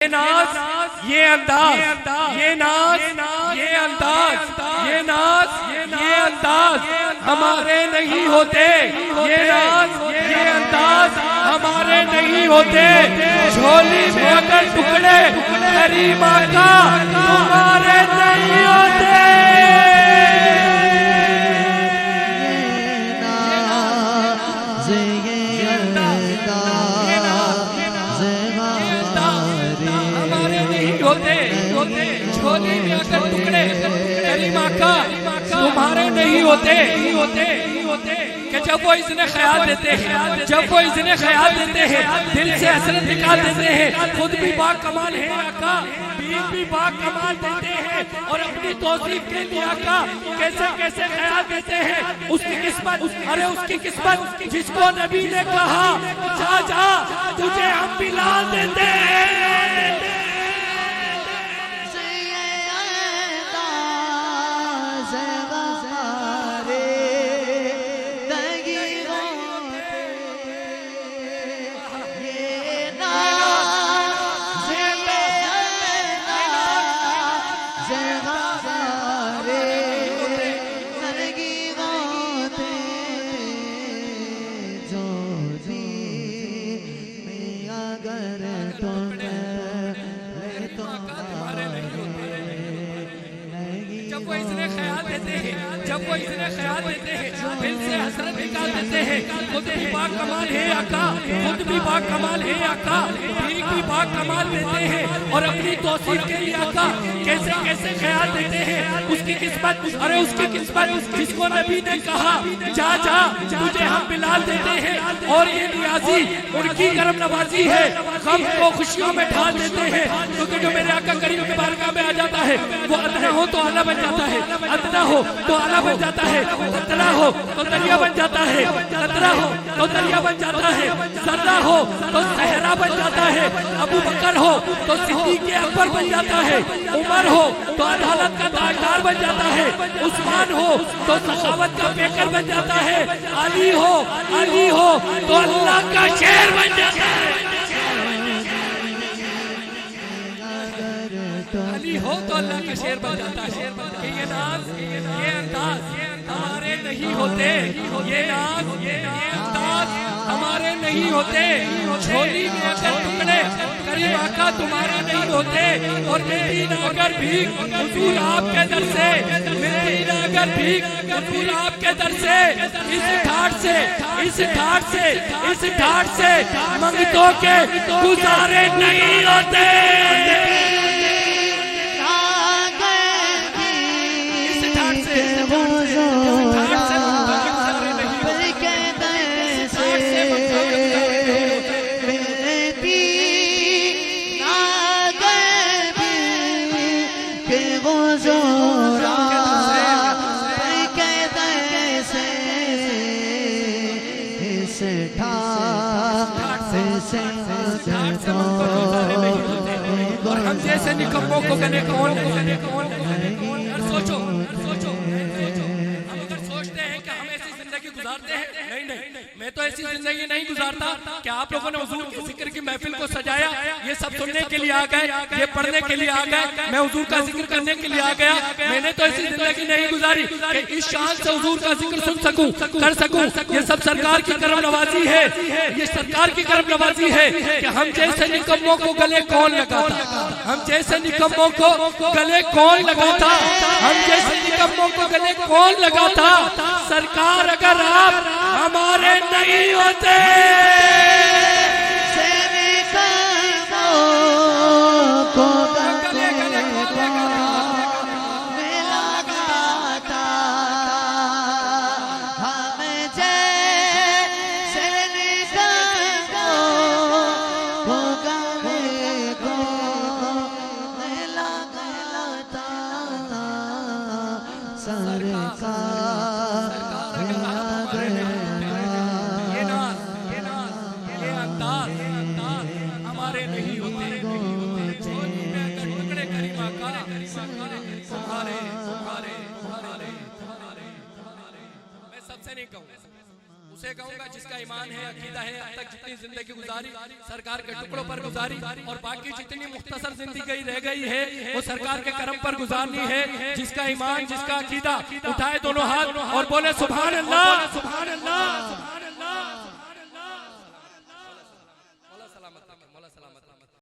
ये नाच, ये अंदाज, ये नाच, ये अंदाज, ये नाच, ये अंदाज हमारे नहीं होते। ये नाच, ये अंदाज हमारे नहीं होते। झोली में अगर टुकड़े करीमा का हमारे नहीं होते। झोली में अगर टुकड़े करीमा का तुम्हारे नहीं होते। कि जब वो इसने ख्याल देते हैं, जब वो इसने ख्याल देते हैं, दिल से हसरत निकाल देते हैं। खुद भी बाकमाल है आका, बीवी भी बाकमाल देते हैं और अपनी तौसीफ के लिए आका कैसे कैसे ख्याल देते हैं। उसकी किस्मत, अरे उसकी किस्मत जिसको नबी ने कहा जा जा तुझे हम पिला देते हैं। जब वो इसने ख्याल देते हैं, दिल से हसरत निकाल देते हैं। खुद भी बाकमाल है आका, खुद भी बाकमाल है आका, बीवी भी बाकमाल देते हैं और अपनी तौसीफ के लिए आका कैसे कैसे ख्याल देते हैं। उसकी किस्मत, अरे उसकी किस्मत जिसको नबी ने कहा जा जा तुझे हम बिलाल देते हैं। और ये नियाजी उनकी करम नवाजी है, गम को खुशियों में ढाल देते हैं। क्योंकि जो मेरे आका करीम की बारगाह में आ जाता है वो अदना हो तो आला बन जाता है, अदना हो तो आला बन जाता है, ततला हो तो दरिया बन जाता है, ततला हो तो दरिया बन जाता है, जर्रा हो तो सहरा बन जाता है, अबू बकर हो तो सिद्दीक़ अकबर बन जाता है, उमर हो तो अदालत का ताजदार बन जाता है, उस्मान हो तो सखावत का पेकर बन जाता है, अली हो तो अल्लाह का शेर बन जाता है। अली हो तो अल्लाह का शेर बन जाता है। ये नाज, ये अंदाज हमारे नहीं होते। ये नाज, ये अंदाज हमारे नहीं होते। झोली में अगर टुकड़े करीब आका तुम्हारे नहीं होते। और मिलती ना अगर भीख हुजूर आपके दर से, मिलती ना अगर भीख हुजूर आपके दर से, इस ठाठ से, इस ठाठ से, इस ठाठ से मंगतों के गुजारे नहीं होते। और हम जैसे निकम्मों को गले कौन सोचो हम अगर सोचते हैं कि हम ऐसी जिंदगी गुजारते हैं, नहीं, मैं तो ऐसी जिंदगी नहीं गुजारता। क्या आप लोगों ने हुजूर के जिक्र की महफिल को सजाया, ये सब सुनने के लिए आ गए, ये पढ़ने के लिए आ गए, मैं हुजूर का जिक्र करने के लिए आ गया। मैंने तो ऐसी जिंदगी नहीं गुजारी कि इस शान से हुजूर का जिक्र सुन सकूं, कर सकूं। ये सब सरकार की करम नवाजी है, ये सरकार की करम नवाजी है कि हम जैसे निकम्मों को गले कौन लगाता, हम जैसे निकम्मों को गले कौन लगाता, हम जैसे निकम्मों को गले कौन लगाता। सरकार अगर आप हमारे नहीं होते। उसे कहूंगा जिसका ईमान है, अकीदा है, अब तक जितनी जिंदगी गुजारी सरकार के टुकड़ों पर गुजारी और बाकी जितनी मुख्तसर जिंदगी रह गई है वो सरकार के करम पर गुजारनी है। जिसका ईमान, जिसका अकीदा, उठाए दोनों हाथ और बोले सुभान अल्लाह, सुभान अल्लाह।